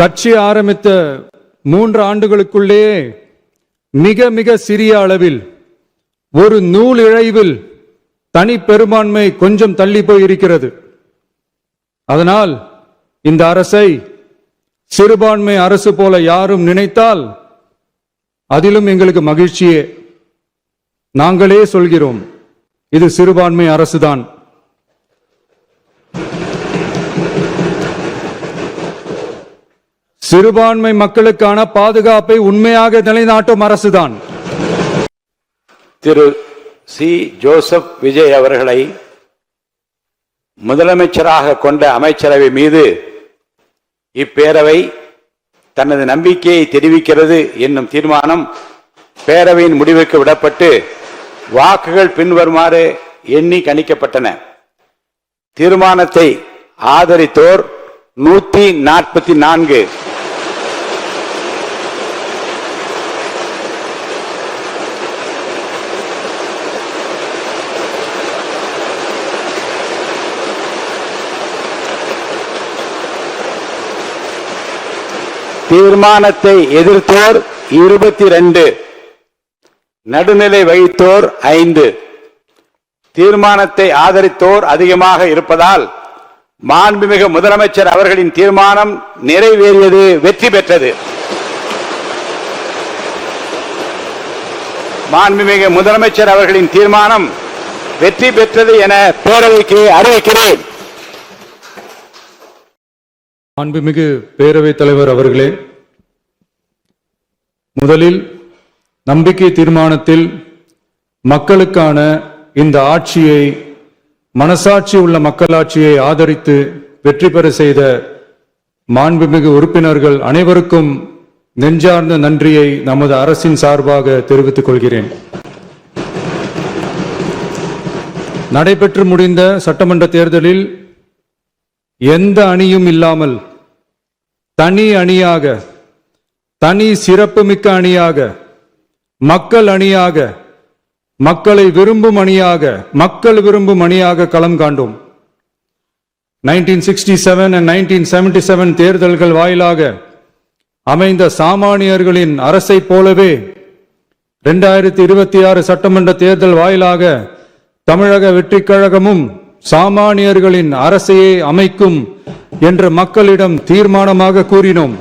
கட்சி ஆரம்பித்த 3 ஆண்டுகளுக்குள்ளேயே மிக மிக சிறிய அளவில் ஒரு நூல் இழைவில் தனி பெரும்பான்மை கொஞ்சம் தள்ளி போயிருக்கிறது. அதனால் இந்த அரசை சிறுபான்மை அரசு போல யாரும் நினைத்தால் அதிலும் எங்களுக்கு மகிழ்ச்சியே. நாங்களே சொல்கிறோம், இது சிறுபான்மை அரசுதான். சிறுபான்மை மக்களுக்கான பாதுகாப்பை உண்மையாக நிலைநாட்டும் அரசுதான். திரு சி. ஜோசப் விஜய் அவர்களை முதலமைச்சராக கொண்ட அமைச்சரவை மீது இப்பேரவை தனது நம்பிக்கையை தெரிவிக்கிறது என்னும் தீர்மானம் பேரவையின் முடிவுக்கு விடப்பட்டு வாக்குகள் பின்வருமாறு எண்ணி கணிக்கப்பட்டன. தீர்மானத்தை ஆதரித்தோர் 144, தீர்மானத்தை எதிர்த்தோர் 22, நடுநிலை வகித்தோர் 5. தீர்மானத்தை ஆதரித்தோர் அதிகமாக இருப்பதால் மாண்புமிகு முதலமைச்சர் அவர்களின் தீர்மானம் நிறைவேறியது, வெற்றி பெற்றது. மாண்புமிகு முதலமைச்சர் அவர்களின் தீர்மானம் வெற்றி பெற்றது என பேரவைக்கு அறிவிக்கிறேன். மாண்புமிகு பேரவைத் தலைவர் அவர்களே, முதலில் நம்பிக்கை தீர்மானத்தில் மக்களுக்கான இந்த ஆட்சியை, மனசாட்சி உள்ள மக்களாட்சியை ஆதரித்து வெற்றி பெற செய்த மாண்புமிகு உறுப்பினர்கள் அனைவருக்கும் நெஞ்சார்ந்த நன்றியை நமது அரசின் சார்பாக தெரிவித்துக் கொள்கிறேன். நடைபெற்று முடிந்த சட்டமன்ற தேர்தலில் எந்த அணியும் இல்லாமல் தனி அணியாக, தனி சிறப்புமிக்க அணியாக, மக்கள் அணியாக, மக்களை விரும்பும் அணியாக, மக்கள் விரும்பும் அணியாக களம் காண்டோம். 1967 and 1977 தேர்தல்கள் வாயிலாக அமைந்த சாமானியர்களின் அரசை போலவே 2026 சட்டமன்ற தேர்தல் வாயிலாக தமிழக வெற்றிக் கழகமும் சாமானியர்களின் அரசையே அமைக்கும் என்று மக்களிடம் தீர்மானமாக கூறினோம்.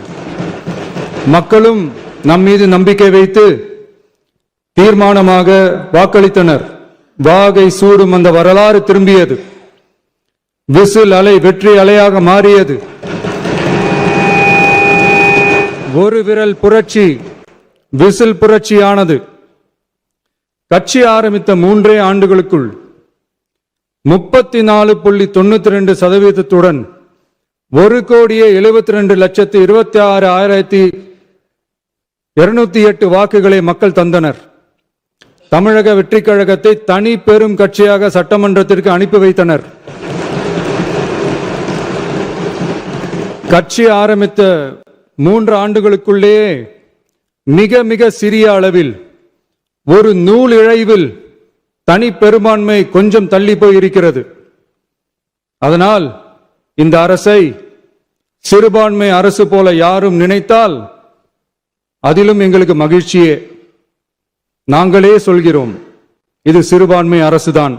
மக்களும் நம் மீது நம்பிக்கை வைத்து தீர்மானமாக வாக்களித்தனர். வாகை சூடும் அந்த வரலாறு திரும்பியது. விசில் அலை வெற்றி அலையாக மாறியது. ஒரு விரல் புரட்சி விசில் புரட்சியானது. கட்சி ஆரம்பித்த 3 ஆண்டுகளுக்குள் 34.92% 1,72,26,208 வாக்குகளை மக்கள் தந்தனர். தமிழக வெற்றிக் கழகத்தை தனி பெரும் கட்சியாக சட்டமன்றத்திற்கு அனுப்பி வைத்தனர். கட்சி ஆரம்பித்த 3 ஆண்டுகளுக்குள்ளேயே மிக மிக சிறிய அளவில் ஒரு நூல் இழைவில் தனி பெரும்பான்மை கொஞ்சம் தள்ளி போயிருக்கிறது. அதனால் இந்த அரசை சிறுபான்மை அரசு போல யாரும் நினைத்தால் அதிலும் எங்களுக்கு மகிழ்ச்சியே. நாங்களே சொல்கிறோம், இது சிறுபான்மை அரசுதான்.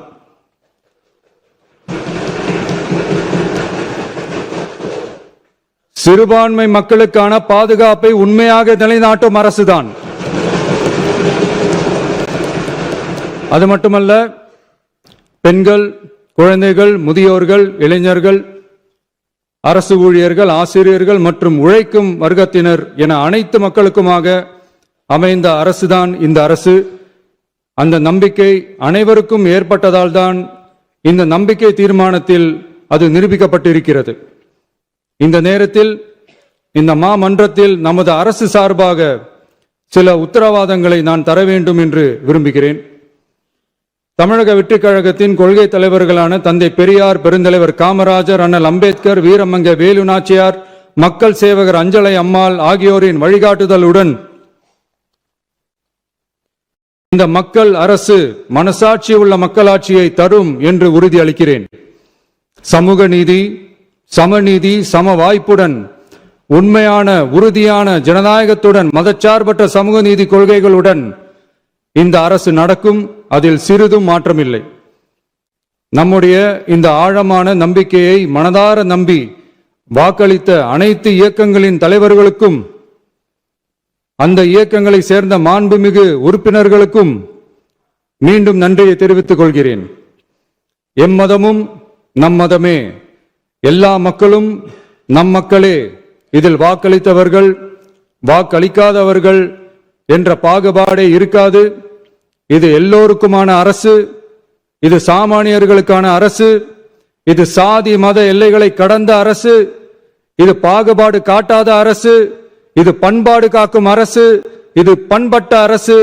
சிறுபான்மை மக்களுக்கான பாதுகாப்பை உண்மையாக நிலைநாட்டும் அரசுதான். அது மட்டுமல்ல, பெண்கள், குழந்தைகள், முதியோர்கள், இளைஞர்கள், அரசு ஊழியர்கள், ஆசிரியர்கள் மற்றும் உழைக்கும் வர்க்கத்தினர் என அனைத்து மக்களுக்குமாக அமைந்த அரசுதான் இந்த அரசு. அந்த நம்பிக்கை அனைவருக்கும் ஏற்பட்டதால் தான் இந்த நம்பிக்கை தீர்மானத்தில் அது நிரூபிக்கப்பட்டிருக்கிறது. இந்த நேரத்தில் இந்த மாமன்றத்தில் நமது அரசு சார்பாக சில உத்தரவாதங்களை நான் தர வேண்டும் என்று விரும்புகிறேன். தமிழக வெற்றிக் கழகத்தின் கொள்கை தலைவர்களான தந்தை பெரியார், பெருந்தலைவர் காமராஜர், அண்ணல் அம்பேத்கர், வீரமங்க வேலு நாச்சியார், மக்கள் சேவகர் அஞ்சலை அம்மாள் ஆகியோரின் வழிகாட்டுதலுடன் இந்த மக்கள் அரசு மனசாட்சி உள்ள மக்களாட்சியை தரும் என்று உறுதியளிக்கிறேன். சமூக நீதி, சமநீதி, சம வாய்ப்புடன் உண்மையான உறுதியான ஜனநாயகத்துடன் மதச்சார்பற்ற சமூக நீதி கொள்கைகளுடன் இந்த அரசு நடக்கும். அதில் சிறிதும் மாற்றமில்லை. நம்முடைய இந்த ஆழமான நம்பிக்கையை மனதார நம்பி வாக்களித்த அனைத்து இயக்கங்களின் தலைவர்களுக்கும் அந்த இயக்கங்களை சேர்ந்த மாண்புமிகு உறுப்பினர்களுக்கும் மீண்டும் நன்றியை தெரிவித்துக் கொள்கிறேன். எம்மதமும் நம் மதமே, எல்லா மக்களும் நம் மக்களே, இதில் வாக்களித்தவர்கள் வாக்களிக்காதவர்கள் என்ற பாகுபாடே இருக்காது. இது எல்லோருக்குமான அரசு. இது சாமானியர்களுக்கான அரசு. இது சாதி மத எல்லைகளை கடந்த அரசு. இது பாகுபாடு காட்டாத அரசு. இது பண்பாடு காக்கும் அரசு. இது பண்பட்ட அரசு.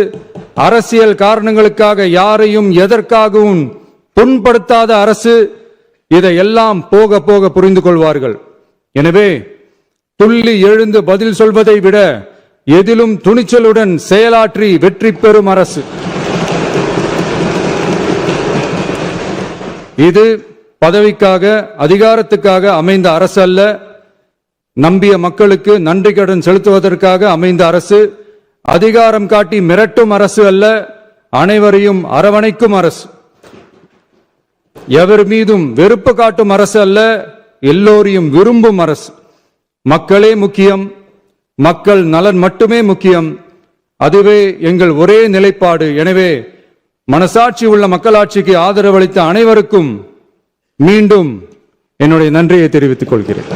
அரசியல் காரணங்களுக்காக யாரையும் எதற்காகவும் புண்படுத்தாத அரசு. இதையெல்லாம் போக போக புரிந்து கொள்வார்கள். எனவே துள்ளி எழுந்து பதில் சொல்வதை விட எதிலும் துணிச்சலுடன் செயலாற்றி வெற்றி பெறும் அரசு இது. பதவிக்காக அதிகாரத்துக்காக அமைந்த அரசு அல்ல. நம்பிய மக்களுக்கு நன்றி கடன் செலுத்துவதற்காக அமைந்த அரசு. அதிகாரம் காட்டி மிரட்டும் அரசு அல்ல, அனைவரையும் அரவணைக்கும் அரசு. எவர் மீதும் வெறுப்பு காட்டும் அரசு அல்ல, எல்லோரையும் விரும்பும் அரசு. மக்களே முக்கியம், மக்கள் நலன் மட்டுமே முக்கியம். அதுவே எங்கள் ஒரே நிலைப்பாடு. எனவே மனசாட்சி உள்ள மக்களாட்சிக்கு ஆதரவளித்த அனைவருக்கும் மீண்டும் என்னுடைய நன்றியை தெரிவித்துக் கொள்கிறேன்.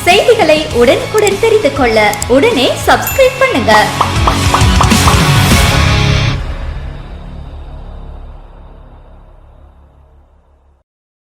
செய்திகளை உடனுக்குடன் தெரிந்து கொள்ள உடனே சப்ஸ்கிரைப் பண்ணுங்க.